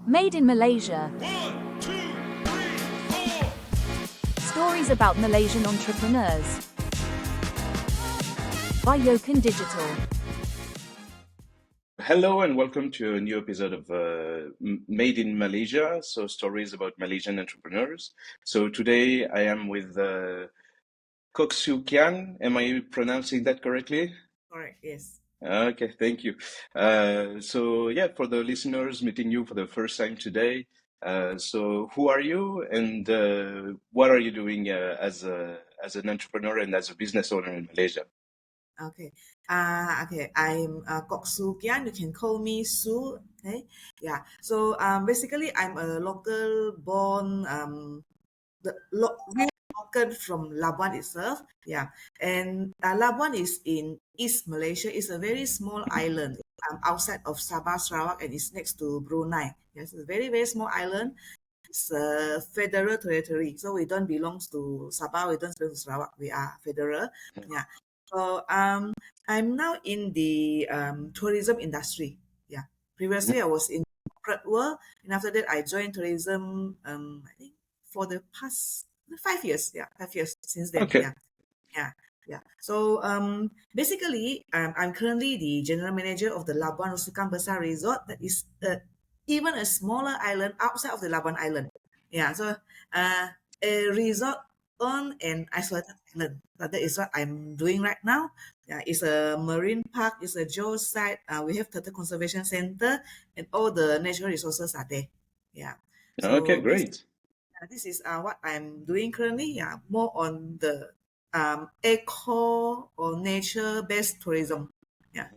Made in Malaysia. One, two, three, four. Stories about Malaysian entrepreneurs. By Yokan Digital. Hello and welcome to a new episode of Made in Malaysia, so stories about Malaysian entrepreneurs. So today I am with Kok Siu Kian. Am I pronouncing that correctly? Correct, yes. Okay, thank you. So yeah, for the listeners meeting you for the first time today, so who are you and what are you doing as an entrepreneur and as a business owner in Malaysia? Okay. I'm Kok Siu Kian. You can call me Su. Okay. Yeah. So basically I'm a local born real local from Labuan itself. Yeah. And Labuan is in East Malaysia. It's a very small island outside of Sabah, Sarawak, and it's next to Brunei. Yes, it's a very, very small island. It's a federal territory. So we don't belong to Sabah, we don't belong to Sarawak. We are federal. Yeah. So I'm now in the tourism industry. Yeah. Previously I was in corporate world, and after that I joined tourism. I think for the past 5 years. Yeah, 5 years since then. Okay. Yeah. Yeah. Yeah. So basically, I'm currently the general manager of the Labuan Rusukan Besar Resort. That is even a smaller island outside of the Labuan Island. Yeah. So a resort on an isolated island. So that is what I'm doing right now. Yeah, it's a marine park. It's a geo site. We have turtle conservation center, and all the natural resources are there. Yeah. Okay, So great. this is what I'm doing currently. Yeah, more on the eco or nature-based tourism. Yeah.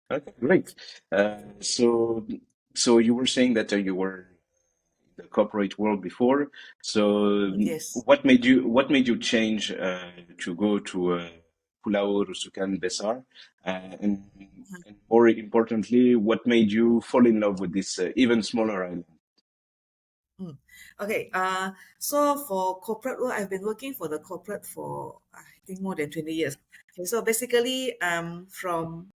Okay, great. So you were saying that you were in the corporate world before. So Yes. what made you change to go to Pulau Rusukan Besar, and more importantly, what made you fall in love with this even smaller island? Mm. Okay. So for corporate work, I've been working for the corporate for I think more than 20 years. Okay. So basically, from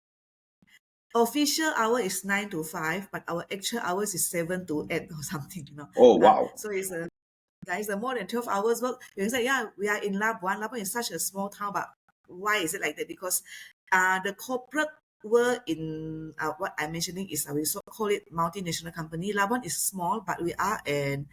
official hour is 9 to 5, but our actual hours is 7 to 8 or something. Oh, wow. So it's a more than 12 hours work. You can say, yeah, we are in Labuan. Labuan is such a small town, but why is it like that? Because the corporate world in what I'm mentioning is we call it multinational company. Labuan is small, but we are an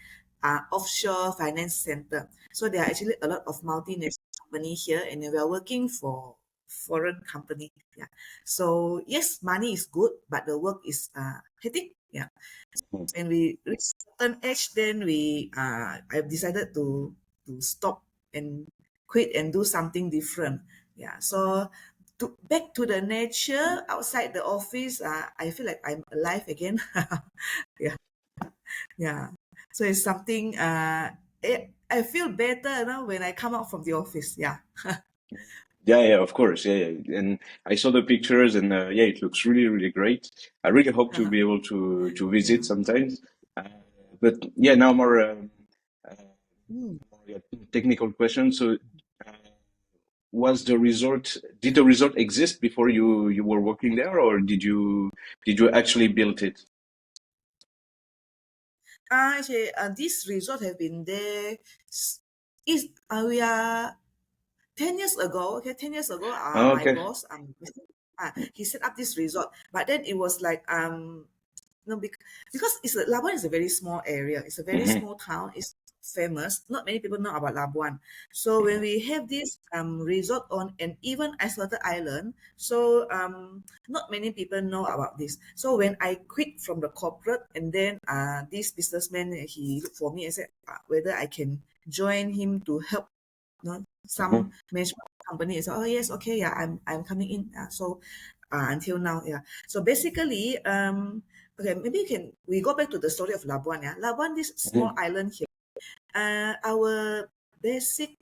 offshore finance center. So there are actually a lot of multinational company here, and we are working for foreign company. Yeah. So yes, money is good, but the work is hectic. Yeah. When we reach certain age, then I've decided to stop and quit and do something different. Yeah. So back to the nature outside the office, I feel like I'm alive again. Yeah. Yeah. So it's something I feel better now when I come out from the office. Yeah. Yeah, of course. Yeah. And I saw the pictures, and yeah, it looks really, really great. I really hope to be able to visit Yeah. sometimes. Uh, but yeah, now more uh, Mm. yeah, technical question. So, uh, did the resort exist before you were working there, or did you actually build it? Actually, this resort have been there. Is we are 10 years ago. Okay, 10 years ago, my Okay. boss he set up this resort, but then it was like no, because Labuan is a very small area. It's a very Hmm. small town. It's famous. Not many people know about Labuan. So when we have this resort on an even isolated island, so not many people know about this. So when I quit from the corporate, and then this businessman he looked for me and said whether I can join him to help Hmm. some management company. So oh yes, okay, yeah, I'm coming in. So until now, yeah. So basically, okay, maybe we go back to the story of Labuan. Yeah, Labuan, this small Hmm. island here. Our basic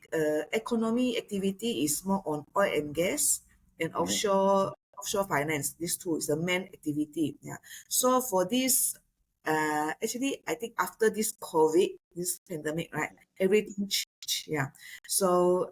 economy activity is more on oil and gas and Hmm. offshore finance. These two is the main activity. Yeah. So for this, actually, I think after this COVID, this pandemic, right, everything changed. Yeah. So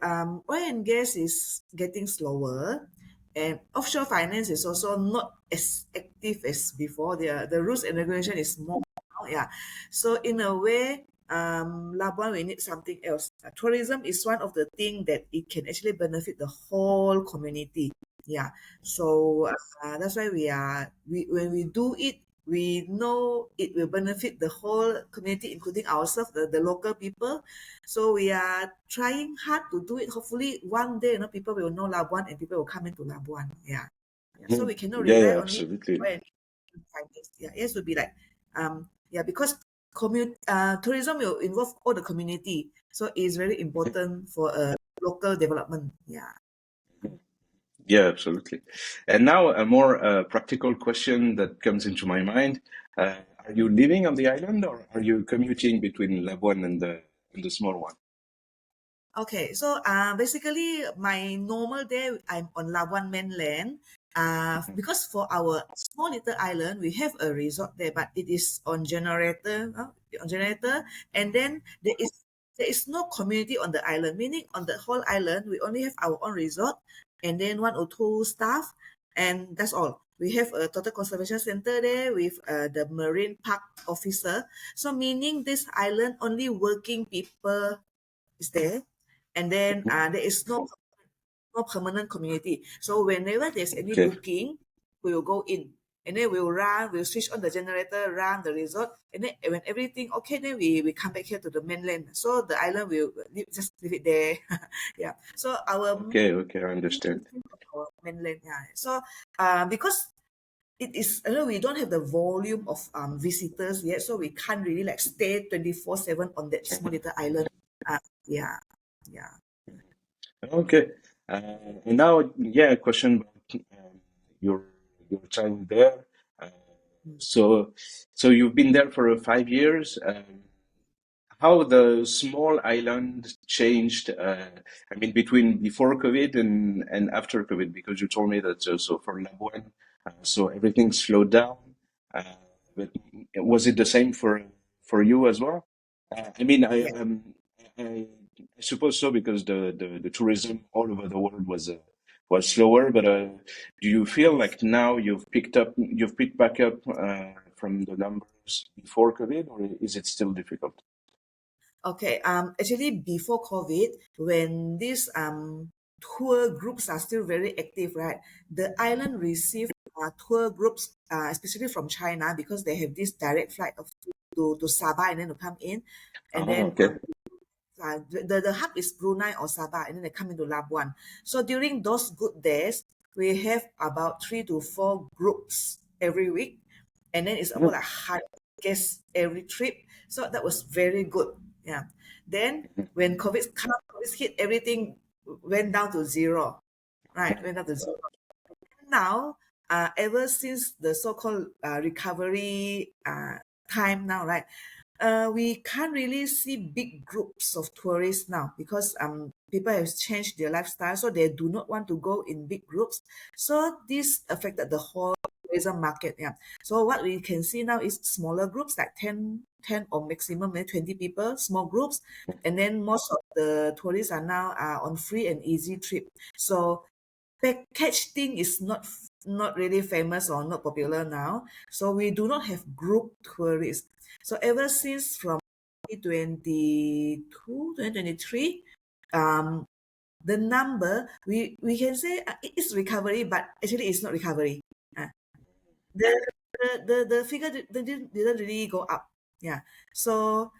oil and gas is getting slower, and offshore finance is also not as active as before. The rules and regulation is more Yeah. So in a way, Labuan, we need something else. Tourism is one of the things that it can actually benefit the whole community. Yeah. So that's why we when we do it, we know it will benefit the whole community, including ourselves, the local people. So we are trying hard to do it. Hopefully, one day, people will know Labuan and people will come into Labuan. Yeah. Yeah. So we cannot Yeah, rely yeah, only absolutely. on finance. Yeah, it has to be like yeah, because tourism will involve all the community, so it's very important for local development. Yeah. Yeah, absolutely. And now a more practical question that comes into my mind. Are you living on the island or are you commuting between Labuan and the small one? Okay, so basically my normal day I'm on Labuan mainland. Because for our small little island we have a resort there, but it is on generator, and then there is no community on the island. Meaning on the whole island we only have our own resort, and then one or two staff, and that's all. We have a total conservation center there with the marine park officer. So meaning this island only working people is there, and then there is no permanent community. So whenever there's any Okay. booking, we will go in, and then we'll switch on the generator, run the resort, and then when everything okay, then we come back here to the mainland. So the island will just leave it there. Yeah. So our Okay, okay, I understand. our mainland. Yeah. So because it is, we don't have the volume of visitors yet, so we can't really like stay 24/7 on that small little island. Yeah. Yeah. Okay. And now, yeah, a question about your your time there. Uh, Mm. so, so you've been there for 5 years. How the small island changed, I mean, between before COVID and after COVID, because you told me that so for Labuan, so everything slowed down. Uh, but was it the same for you as well? I mean, Yeah. I suppose so because the tourism all over the world was slower. But do you feel like now you've picked back up from the numbers before COVID, or is it still difficult? Okay. Actually, before COVID, when these tour groups are still very active, right? The island received tour groups, especially from China, because they have this direct flight to Sabah and then to come in, and Oh, then okay. the hub is Brunei or Sabah, and then they come into Labuan. So during those good days, we have about 3 to 4 groups every week, and then it's about Mhm, like 100 guests every trip. So that was very good. Yeah. Then when COVID hit, everything went down to zero. Right, went down to zero. Now, ever since the so-called recovery time now, right? We can't really see big groups of tourists now because people have changed their lifestyle, so they do not want to go in big groups. So this affected the whole tourism market. Yeah. So what we can see now is smaller groups like 10 or maximum maybe 20 people, small groups, and then most of the tourists are now on free and easy trip. So package thing is not really famous or not popular now. So we do not have group tourists. So ever since from 2022, 2023, the number we can say it is recovery, but actually it's not recovery. Uh, the the figure didn't really go up. Yeah. So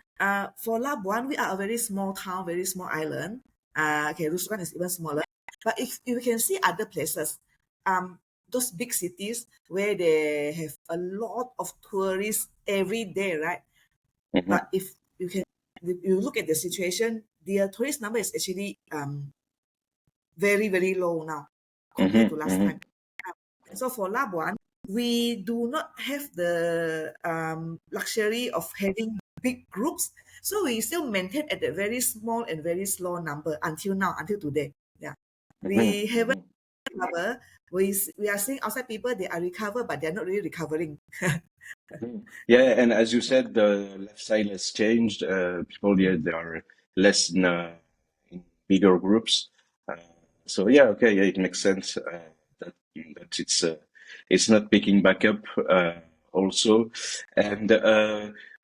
for Labuan, we are a very small town, very small island. Okay, Rusukan is even smaller. But if you can see other places, those big cities where they have a lot of tourists every day, right? mhm, But if you look at the situation, the tourist number is actually very, very low now compared to mhm, last time. mhm, So for Labuan, we do not have the luxury of having big groups. So we still maintain at a very small and very slow number until now, until today. Yeah. mhm, We haven't mhm, recovered. We are seeing outside people, they are recovered, but they're not really recovering. mhm. Yeah, and as you said, the lifestyle has changed. People, yeah, they are less in bigger groups. Uh, so yeah, okay, yeah, it makes sense that it's not picking back up also. And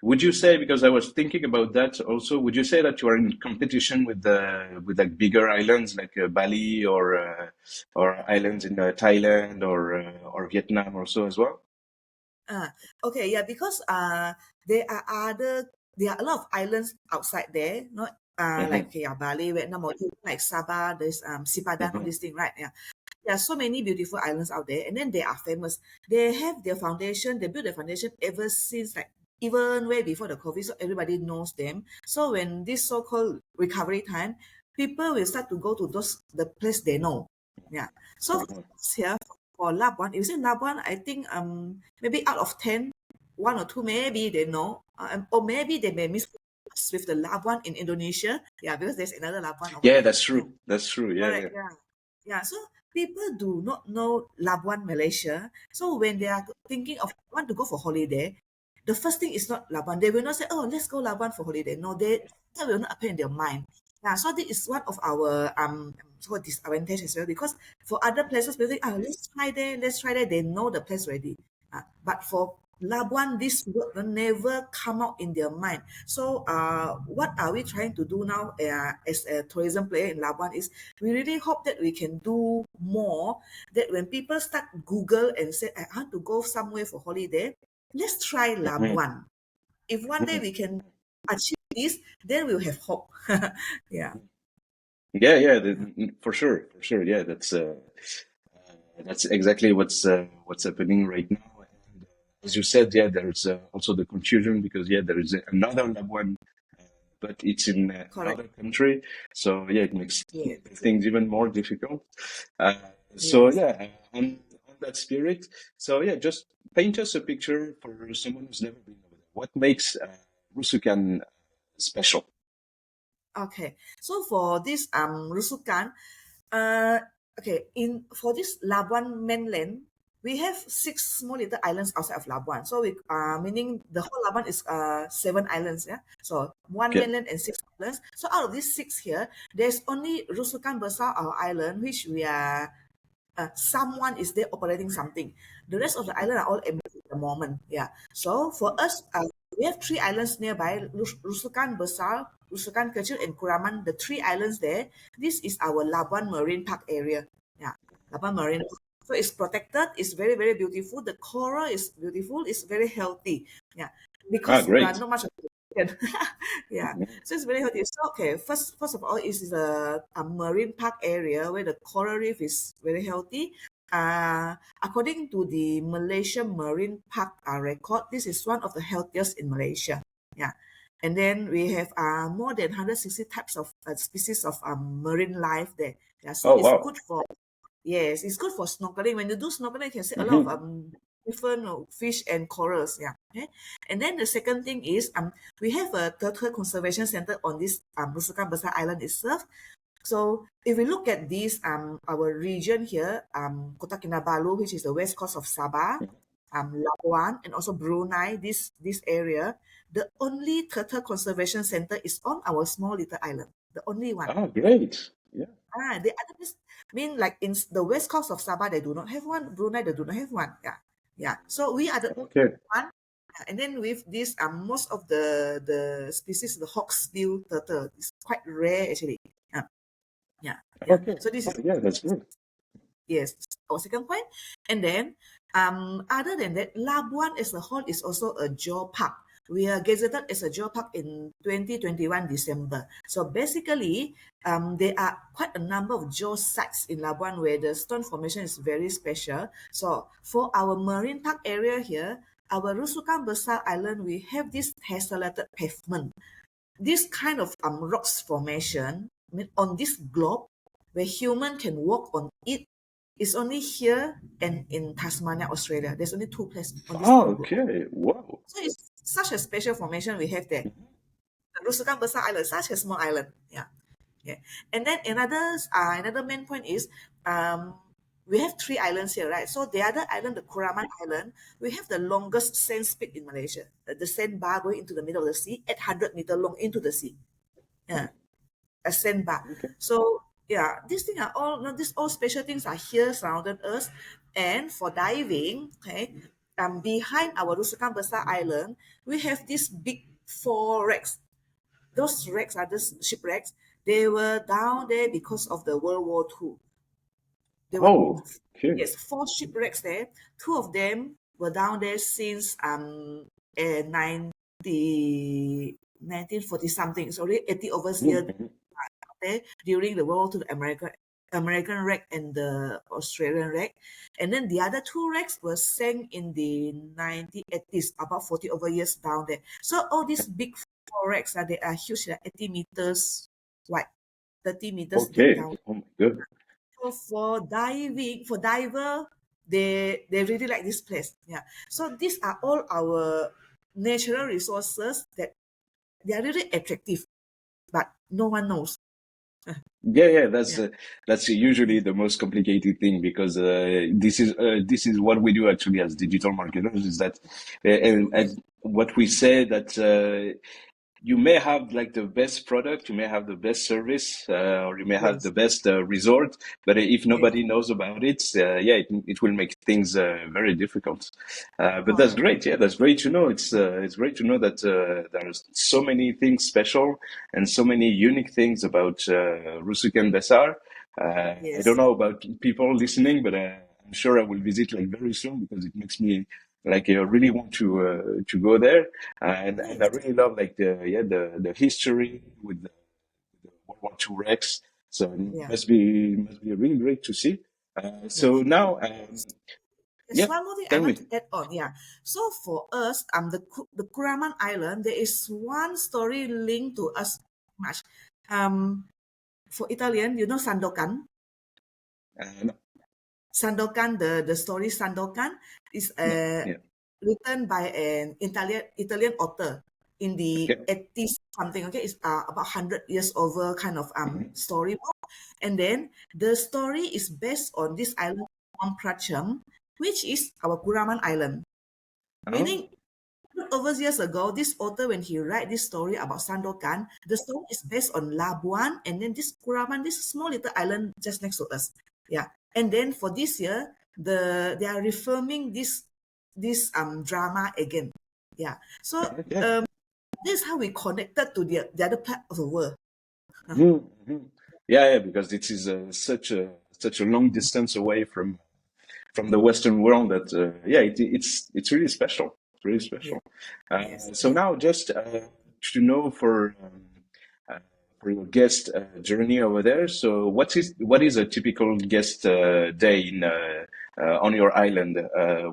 would you say, because I was thinking about that also, would you say that you are in competition with like bigger islands like Bali or islands in Thailand or Vietnam also as well? Okay, yeah, because there are other there are a lot of islands outside there, not like Hmm. okay, yeah, Bali, Vietnam, or even like Sabah, there's Sipadan, all Hmm. this thing, right? Yeah. There are so many beautiful islands out there, and then they are famous. They have their foundation, they built their foundation ever since like even way before the COVID, so everybody knows them. So when this so-called recovery time, people will start to go to those the place they know. Yeah. So here for Labuan, if you say Labuan, I think maybe out of 10, one or two maybe they know, or maybe they may miss us with the Labuan in Indonesia. Yeah, because there's another Labuan over Yeah, there. that's Yeah. true. That's true. Yeah, Correct. yeah. Yeah. Yeah. So people do not know Labuan, Malaysia. So when they are thinking of want to go for holiday, the first thing is not Labuan. They will not say, "Oh, let's go Labuan for holiday." No, that will not appear in their mind. Yeah. So this is one of our so disadvantage as well, because for other places, people think, "Ah, let's try there, let's try there." They know the place already. But for Labuan, this word will never come out in their mind. So, what are we trying to do now as a tourism player in Labuan is we really hope that we can do more. That when people start Google and say, I want to go somewhere for holiday, let's try Hmm. Labuan. If one day we can achieve this, then we'll have hope. Yeah, Yeah, yeah, for sure, for sure. Yeah, that's exactly what's happening right now. And as you said, yeah, there's also the confusion because yeah, there is another Labuan, but it's in correct. another country. So yeah, it makes Yes, things even more difficult. Uh, so yes. yeah, on that spirit. So yeah, just paint us a picture for someone who's never been over there. What makes Rusukan special? Okay. So for this Rusukan, Uh, okay, in for this Labuan mainland, we have six small little islands outside of Labuan. So we meaning the whole Labuan is seven islands, yeah. So one Okay. mainland and six islands. So out of these six here, there's only Rusukan Besar, our island, which we are someone is there operating something. The rest of the island are all empty at the moment. Yeah. So for us, we have three islands nearby: Rusukan Besar, Rusukan Kecil, and Kuraman. The three islands there. This is our Labuan Marine Park area. Yeah, Labuan Marine Park. So it's protected. It's very very beautiful. The coral is beautiful. It's very healthy. Yeah, Ah, because great. not much of yeah, so it's very healthy. So okay, first of all, it is a marine park area where the coral reef is very healthy. According to the Malaysian Marine Park record, this is one of the healthiest in Malaysia. Yeah, and then we have more than 160 types of species of marine life there. Yeah, so Oh, it's wow. good for yes, it's good for snorkeling. When you do snorkeling, you can see a lot of Hmm. different fish and corals. Yeah. Okay. And then the second thing is we have a turtle conservation center on this Nusa Besar Island itself. So if we look at this our region here, Kota Kinabalu, which is the west coast of Sabah, Labuan, and also Brunei, this area, the only turtle conservation center is on our small little island. The only one. Ah, great. Yeah. The other is mean like in the west coast of Sabah, they do not have one. Brunei, they do not have one. Yeah, yeah. So we are the Okay. one. And then with this, most of the species, the hawksbill turtle, is quite rare actually. Yeah, yeah, yeah. Okay. So this is Yeah, that's good. yes, our second point. And then, other than that, Labuan as a whole is also a geopark. We are gazetted as a geopark in 2021 December. So basically, there are quite a number of geo sites in Labuan where the stone formation is very special. So for our marine park area here, our Rusukan Besar Island, we have this tessellated pavement. This kind of rocks formation, I mean, on this globe, where human can walk on it, is only here and in Tasmania, Australia. There's only two places on this Oh, whole globe. okay. Wow. So it's such a special formation we have there. The Rusukan Besar Island, such a small island. Yeah. Yeah. And then another main point is we have three islands here, right? So the other island, the Kuraman Island, we have the longest sand spit in Malaysia. The sandbar going into the middle of the sea, 800-meter long into the sea. Yeah, a sandbar. Okay. So yeah, these things are all no, these all special things are here surrounded us. And for diving, okay, behind our Rusukan Besar Island, we have these big 4 wrecks. Those wrecks are just shipwrecks. They were down there because of the World War II. There were Oh, okay. yes 4 shipwrecks there. Two of them were down there since 1940 something. It's already 80 over years Mhm. there during the World War II, the American wreck and the Australian wreck. And then the other 2 wrecks were sank in the 1980s, about 40 over years down there. So all these big 4 wrecks they are huge, 80 meters wide, 30 meters deep Okay. down. Oh my God. So for diving, for diver, they really like this place. Yeah. So these are all our natural resources that they are really attractive, but no one knows. Yeah, yeah, Yeah. that's usually the most complicated thing because this is what we do actually as digital marketers is that and what we say that you may have like the best product, you may have the best service, or you may have the Yes. best resort, but if Yes. nobody knows about it, yeah, it will make things very difficult. But that's Oh, great. Yeah, that's great to know. It's great to know that there's so many things special and so many unique things about Rusukan Besar. I don't yes. know about people listening, but I'm sure I will visit like very soon because it makes me like really want to go there. And I Yes. really love like the history with the World War II wrecks. So it Yeah. must be really great to see. Yeah. So now, There's yeah, one more thing I tell want me. to add on. Yeah. So for us, the Kuraman Island, there is one story linked to us much. Um, for Italian, you know Sandokan. No, Sandokan, the story Sandokan is no, yeah, written by an Italian author in the okay. 80s something. Okay, it's about 100 years over kind of Hmm. storybook, and then the story is based on this island on Pracham, which is our Kuraman Island. Oh, Meaning, over years ago, this author, when he write this story about Sandokan, the story is based on Labuan and then this Kuraman, this small little island just next to us. Yeah. And then for this year, they are refilming this drama again. Yeah. So okay. this is how we connected to the other part of the world. Mm-hmm. Yeah, yeah, because it is such a long distance away from the Western world that yeah, it's really special. It's really Yeah. special. Yes. So now, just to know uh, for your guest journey over there. So what is a typical guest day in on your island?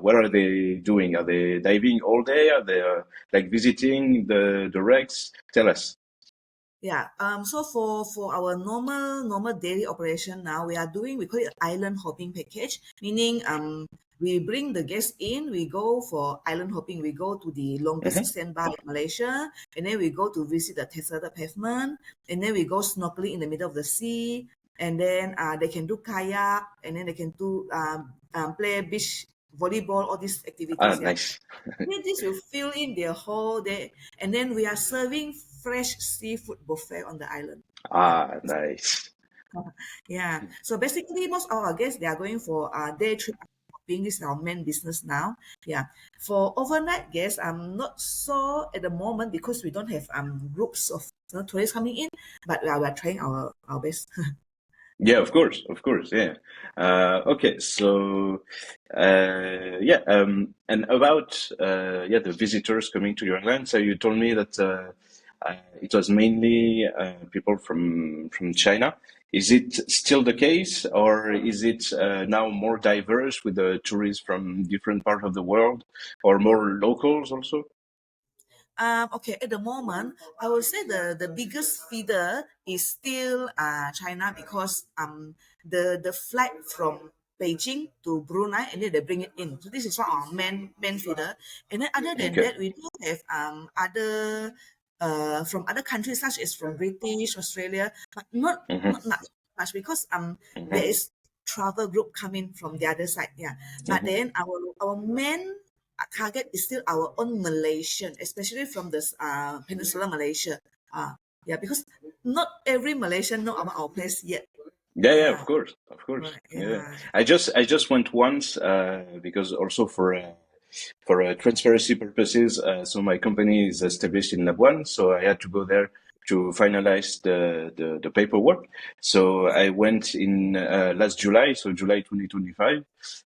What are they doing? Are they diving all day? Are they like visiting the wrecks? Tell us. Yeah. So for our normal daily operation now, we call it island hopping package, meaning we bring the guests in, we go for island hopping, we go to the longest Hmm. sandbar in Malaysia, and then we go to visit the tested pavement, and then we go snorkeling in the middle of the sea, and then they can do kayak, and then they can do play beach volleyball, all these Ah, activities. Yeah. nice. Then this will fill in their whole day, and then we are serving fresh seafood buffet on the island. Yeah, Ah, nice. yeah. So basically, most of our guests they are going for day trip shopping. This is our main business now. Yeah. For overnight guests, I'm not so at the moment because we don't have groups of tourists coming in, but we are trying our best. Yeah, of course, yeah. Okay, so yeah, and about yeah the visitors coming to your island. So you told me that it was mainly people from China. Is it still the case, or is it now more diverse with the tourists from different part of the world, or more locals also? Okay, at the moment, I would say the biggest feeder is still China because the flight from Beijing to Brunei and then they bring it in. So this is one of our main feeder. And then other than Okay. that, we do have other from other countries such as from British, Australia, but not Mm-hmm. much because there Mm-hmm. is travel group coming from the other side. Yeah. But Mm-hmm. then our main target is still our own Malaysian, especially from this Peninsula Malaysia. Yeah, because not every Malaysian know about our place yet. Yeah, yeah, Yeah, of course, right. yeah. Yeah, I just went once because also for for transparency purposes. So my company is established in Labuan, so I had to go there to finalize the paperwork. So I went in last July, so July 2025.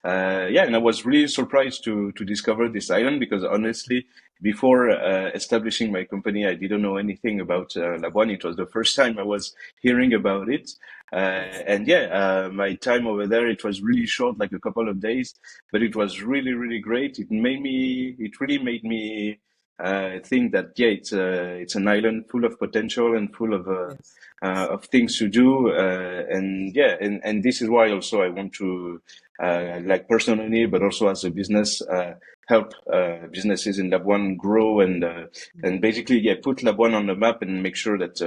Yeah, and I was really surprised to discover this island because honestly, before establishing my company, I didn't know anything about Labuan. It was the first time I was hearing about it. And yeah, my time over there, it was really short, like a couple of days, but it was really, really great. It really made me think that yeah, it's an island full of potential and full Yes. of things to do. And yeah, and this is why also I want to like personally, but also as a business, help businesses in Labuan grow and basically yeah, put Labuan on the map and make sure that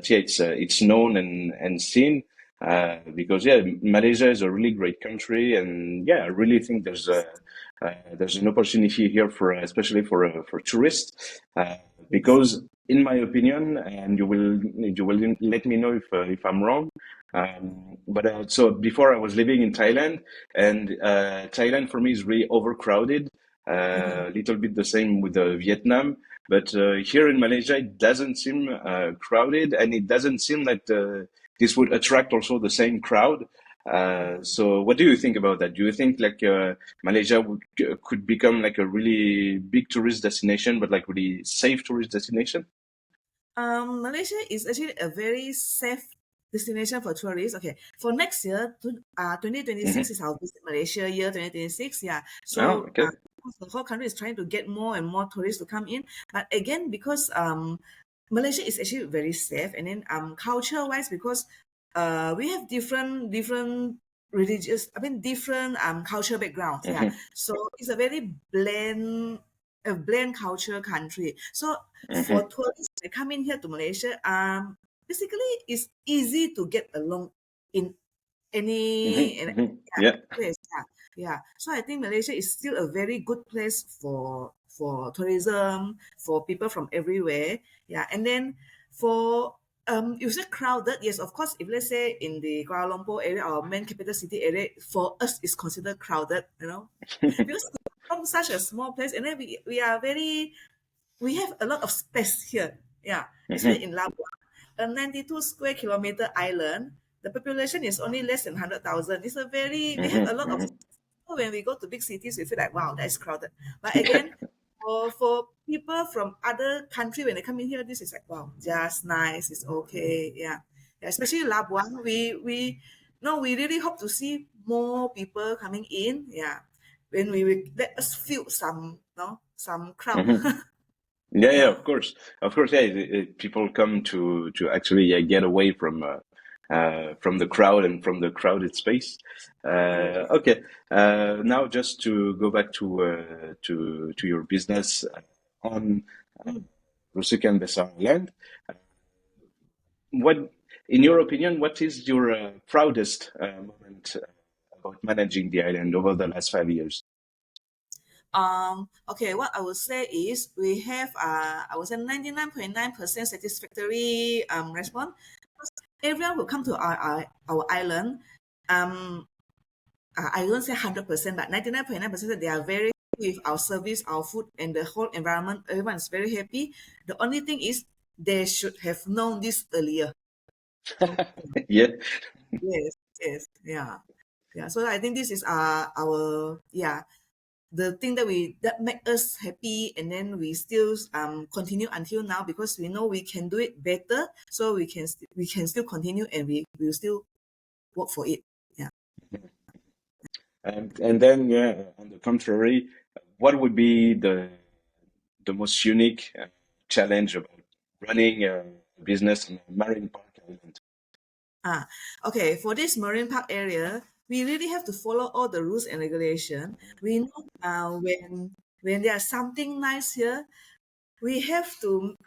yeah, it's known and seen. Because yeah, Malaysia is a really great country, and yeah, I really think there's an opportunity here for especially for tourists, Yes. because in my opinion, and you will let me know if I'm wrong. But so before I was living in Thailand, and Thailand for me is really overcrowded. A little bit the same with Vietnam, but here in Malaysia it doesn't seem crowded, and it doesn't seem like this would attract also the same crowd. So what do you think about that? Do you think like Malaysia could become like a really big tourist destination, but like really safe tourist destination? Malaysia is actually a very safe destination for tourists. Okay, for next year, 2026 Hmm. is our Visit Malaysia year 2026. Yeah, Oh, so okay. the whole country is trying to get more and more tourists to come in. But again, because Malaysia is actually very safe, and then culture wise, because we have different religious, I mean different culture backgrounds. Yeah, Hmm. so it's a very blend culture country. So for Hmm. tourists that come in here to Malaysia, basically it's easy to get along in Hmm. any and Hmm. yeah, Yeah. place. Yeah, yeah. So I think Malaysia is still a very good place for tourism, for people from everywhere. Yeah, and then for you said crowded. Yes, of course. If let's say in the Kuala Lumpur area, our main capital city area, for us is considered crowded. Because from such a small place, and then we have a lot of space here. Yeah, especially Hmm. in Labuan, a 92 square kilometer island. The population is only less than 100,000. We have Hmm. a lot of, Hmm. so when we go to big cities, we feel like, wow, that's crowded. But again, for people from other country, when they come in here, this is like, wow, just nice. It's okay. Yeah. Yeah, especially Labuan. We no, we really hope to see more people coming in. Yeah. When we will let us feel some, no, some crowd. Hmm. Yeah, yeah, Yeah. of course, yeah. People come to actually yeah, get away from the crowd and from the crowded space. Yes. Okay, now just to go back to your business on Mm. Rusukan Besar land. What, in your opinion, what is your proudest moment about managing the island over the last 5 years? Okay, what I would say is we have I would say 99.9% satisfactory response. Everyone will come to our island. Um I don't say 100%, but 99.9% that they are very happy with our service, our food, and the whole environment. Everyone is very happy. The only thing is they should have known this earlier. So Yeah. yes, yes, yeah. Yeah. So I think this is our yeah, the thing that make us happy, and then we still continue until now because we know we can do it better, so we can still continue, and we will still work for it. Yeah. And then, yeah, on the contrary, what would be the most unique challenge about running a business in a marine park island? Ah, okay. For this marine park area, we really have to follow all the rules and regulation. We know when there's something nice here, we have to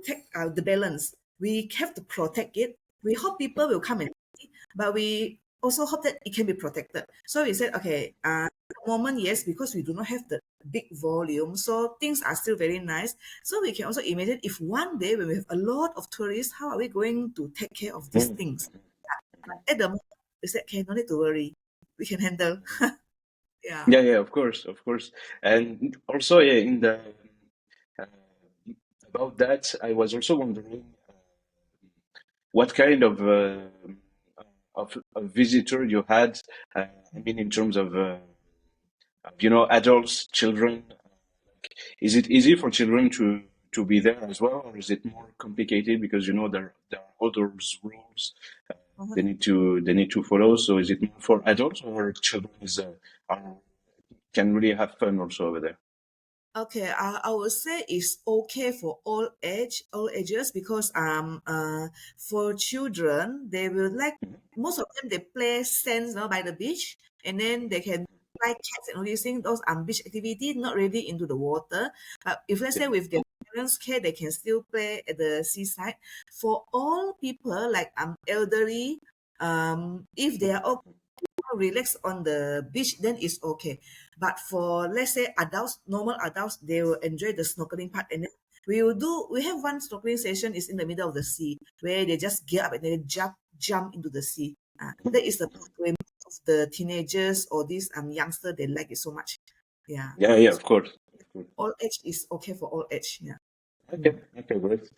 take the balance. We have to protect it. We hope people will come and see, but we also hope that it can be protected. So we said, okay, at the moment, yes, because we do not have the big volume, so things are still very nice. So we can also imagine if one day when we have a lot of tourists, how are we going to take care of these Mhm. things? But at the moment, we said, okay, no need to worry. We can handle. Yeah. Yeah, of course, of course. And also, yeah, in the uh, about that, I was also wondering what kind of visitor you had. I mean, in terms of adults, children. Is it easy for children to be there as well, or is it more complicated because there are all those rules Uh-huh. they need to follow? So is it more for adults or children are, can really have fun also over there? Okay, I would say it's okay for all ages because for children they will like most of them they play sands by the beach and then they can fly cats and all these things. Those beach activity not really into the water. But if let's Yeah. say with their parents' care, they can still play at the seaside. For all people like elderly, if they are relax on the beach, then it's okay. But for let's say adults, normal adults, they will enjoy the snorkeling part. And then we have one snorkeling session is in the middle of the sea where they just get up and they jump into the sea. That is the part where most of the teenagers or these youngster they like it so much. Yeah. Yeah, So of course. Of course. all age is okay for all age. Yeah. Okay, okay, great.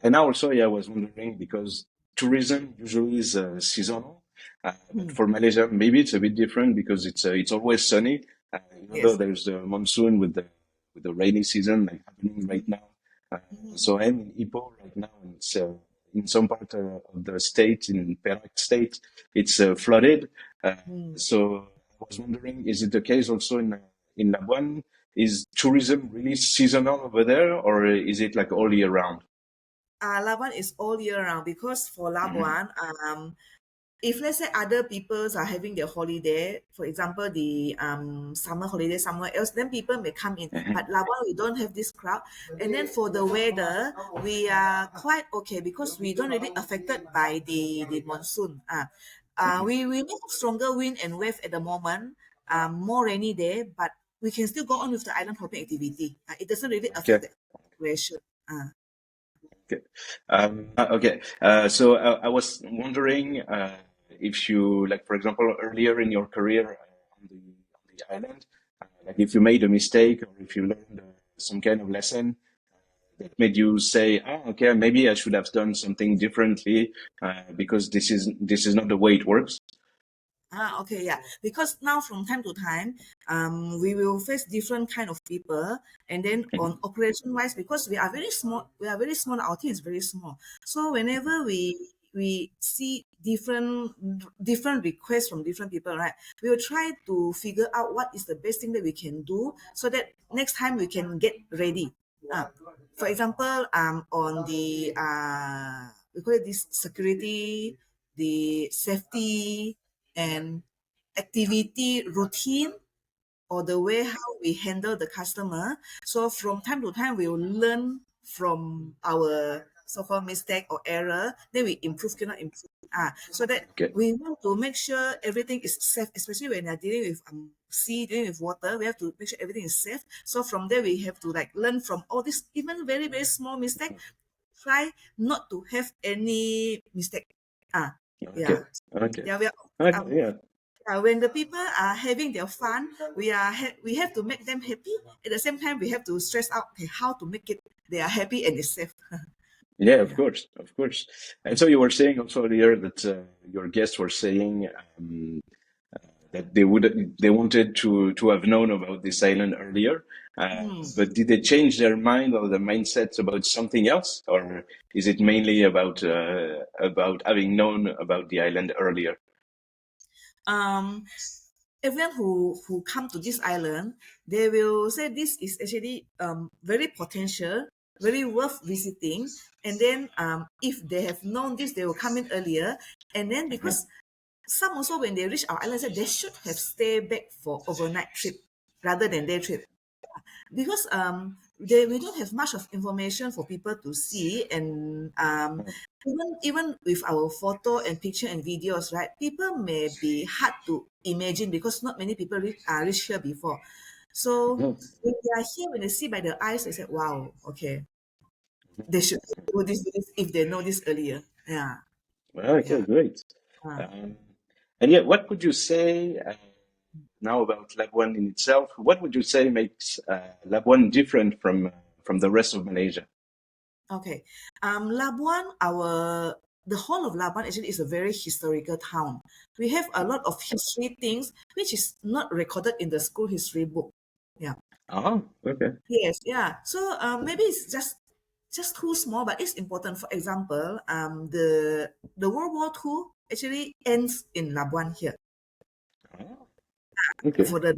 And now also, yeah, I was wondering because tourism usually is seasonal, but Mm. for Malaysia, maybe it's a bit different because it's always sunny, even though Yes. there's the monsoon with the rainy season like happening right now. Uh, Mhm. so I'm in Ipoh right now, and it's in some part of the state, in Perak State, it's flooded. Uh, Mm. so I was wondering, is it the case also in Labuan? Is tourism really seasonal over there, or is it like all year round? Labuan is all year round because for Hmm. Labuan, if let's say other peoples are having their holiday, for example, the summer holiday somewhere else, then people may come in. Hmm. But Labuan, we don't have this crowd. And then for the weather, we are quite okay because we don't really affected by the monsoon. Hmm. We may have stronger wind and wave at the moment, more rainy day, but we can still go on with the island hopping activity. It doesn't really affect Okay. the situation. Okay. Okay. So I was wondering if you, like, for example, earlier in your career on the island, like if you made a mistake or if you learned some kind of lesson that made you say, "Oh, okay, maybe I should have done something differently because this is not the way it works." Okay, yeah. Because now from time to time, we will face different kind of people, and then on operation wise, because we are very small. Our team is very small. So whenever we see different requests from different people, right? We will try to figure out what is the best thing that we can do, so that next time we can get ready. Uh, for example, on the we call it this security, the safety and activity routine or the way how we handle the customer. So from time to time, we will learn from our so-called mistake or error. Then we improve, cannot improve. So that Okay. we want to make sure everything is safe, especially when you're dealing with sea, dealing with water. We have to make sure everything is safe. So from there, we have to like learn from all this, even very very small mistake. Try not to have any mistake. Ah, Okay. yeah, Okay. yeah. We are Okay. um, Yeah. when the people are having their fun, we have to make them happy. At the same time, we have to stress out okay, how to make it they are happy and it's safe. Yeah, of Yeah. course, of course. And so you were saying also earlier that your guests were saying that they wanted to have known about this island earlier, but did they change their mind or their mindset about something else, or is it mainly about having known about the island earlier? Um, Everyone who come to this island, they will say this is actually very potential, very worth visiting. And then if they have known this, they will come in earlier. And then because some also when they reach our island, say they should have stayed back for overnight trip rather than day trip. Because we don't have much of information for people to see, and even with our photo and picture and videos, right, people may be hard to imagine because not many people reach here before. So Mhm. when they are here, when they see by the eyes, they say wow, okay, they should do this if they know this earlier. Yeah. Well, okay, Yeah. great. uh, Um, and yet, what would you say? now about Labuan in itself. What would you say makes Labuan different from the rest of Malaysia? Okay. Labuan, the whole of Labuan actually is a very historical town. We have a lot of history things which is not recorded in the school history book. Yeah. Oh, okay. Yes, yeah. So maybe it's just too small, but it's important. For example, the World War II actually ends in Labuan here Oh, okay. for the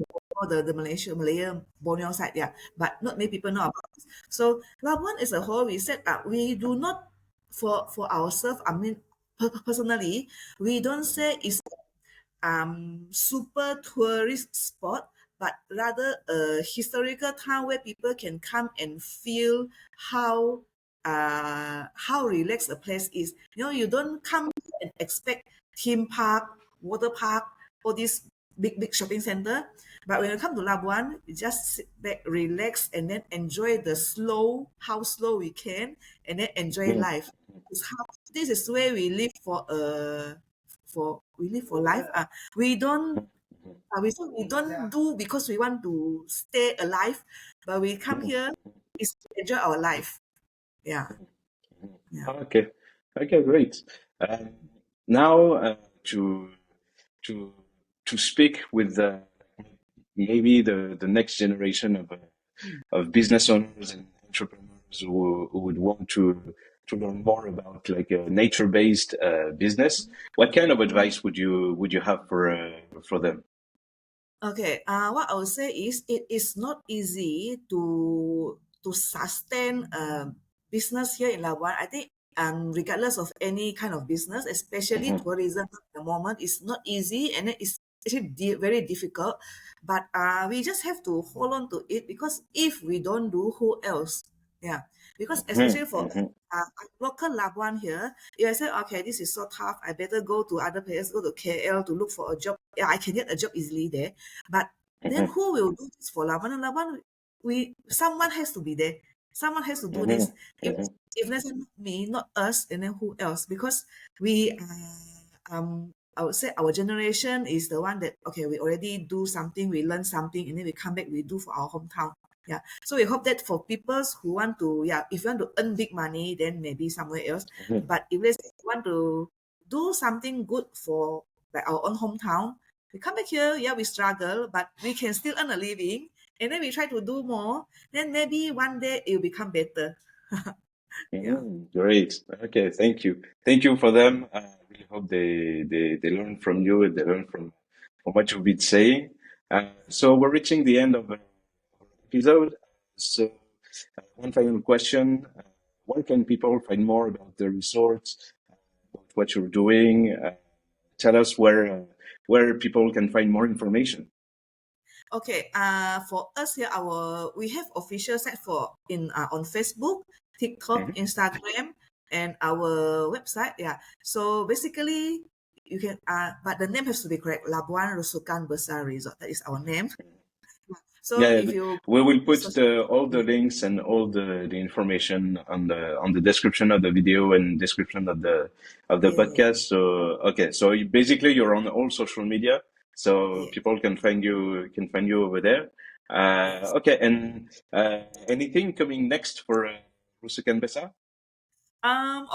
Malaya Borneo side, yeah. But not many people know about this. So Labuan as a whole, we said that we do not for ourselves. I mean, personally, we don't say it's super tourist spot, but rather a historical town where people can come and feel how relaxed a place is. You know, you don't come and expect theme park, water park, all these big shopping center. But when you come to Labuan, you just sit back, relax, and then enjoy how slow we can, and then enjoy Mm, life. This is where we live for life. We don't we don't do because we want to stay alive, but we come mm, here is to enjoy our life. Yeah, mm. yeah. Okay. Okay, great. Um, Now, to to to speak with maybe the next generation of business owners and entrepreneurs who would want to learn more about like a nature-based business, what kind of advice would you have for them? Okay, what I would say is it is not easy to sustain a business here in Labuan. I think regardless of any kind of business, especially Mhm, tourism at the moment, is not easy and it is actually very difficult. But we just have to hold on to it because if we don't do, who else? Yeah, because mhm, especially for mhm, local Labuan here, if I say, okay, this is so tough, I better go to other places, go to KL to look for a job. Yeah, I can get a job easily there. But then mhm, who will do this for Labuan? And Labuan, someone has to be there. Someone has to do this. mhm, If mhm, if let's say not me, not us, and then who else? Because we I would say our generation is the one that okay, we already do something, we learn something, and then we come back, we do for our hometown. Yeah. So we hope that for people who want to, yeah, if you want to earn big money, then maybe somewhere else. mhm, But if let's say you want to do something good for like our own hometown, we come back here, yeah, we struggle, but we can still earn a living. And then we try to do more. Then maybe one day it will become better. Yeah. mhm. Great. Okay, thank you. Thank you for them. I really hope they learn from you and they learn from what you've been saying. So we're reaching the end of our episode. So one final question. Where can people find more about the resorts, about what you're doing? Tell us where people can find more information. Okay. For us here, we have official site for in on Facebook, TikTok, Mhm. Instagram, and our website. Yeah. So basically, you can but the name has to be correct. Labuan Rusukan Besar Resort. That is our name. So Yeah, if you we will put search, all the links and all the information on the description of the video and description of the yeah, podcast. So okay, so basically you're on all social media, so yeah, people can find you over there. yes. Okay, and anything coming next for Rusukan Besar?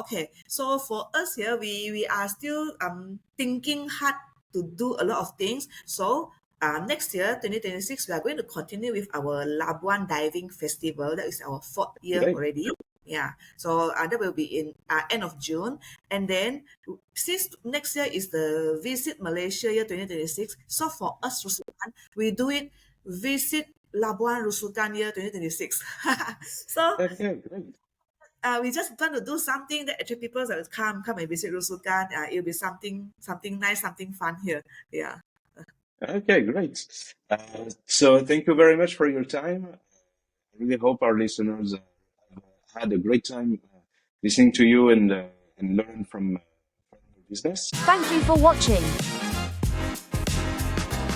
Okay. So for us here, we are still thinking hard to do a lot of things. So next year, 2026, we are going to continue with our Labuan Diving Festival. That is our fourth year Great. already. Yeah. So that will be in end of June. And then since next year is the Visit Malaysia year 2026, so for us Rusukan, we do it Visit Labuan Rusukan year 2026. So Okay, great. we just want to do something that actually people that come and visit Rusukan. It'll be something nice, something fun here. Yeah. Okay, great. So thank you very much for your time. I really hope our listeners have had a great time listening to you and learn from your business. Thank you for watching.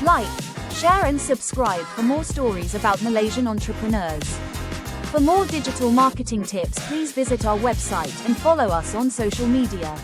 Like, share and subscribe for more stories about Malaysian entrepreneurs. For more digital marketing tips, please visit our website and follow us on social media.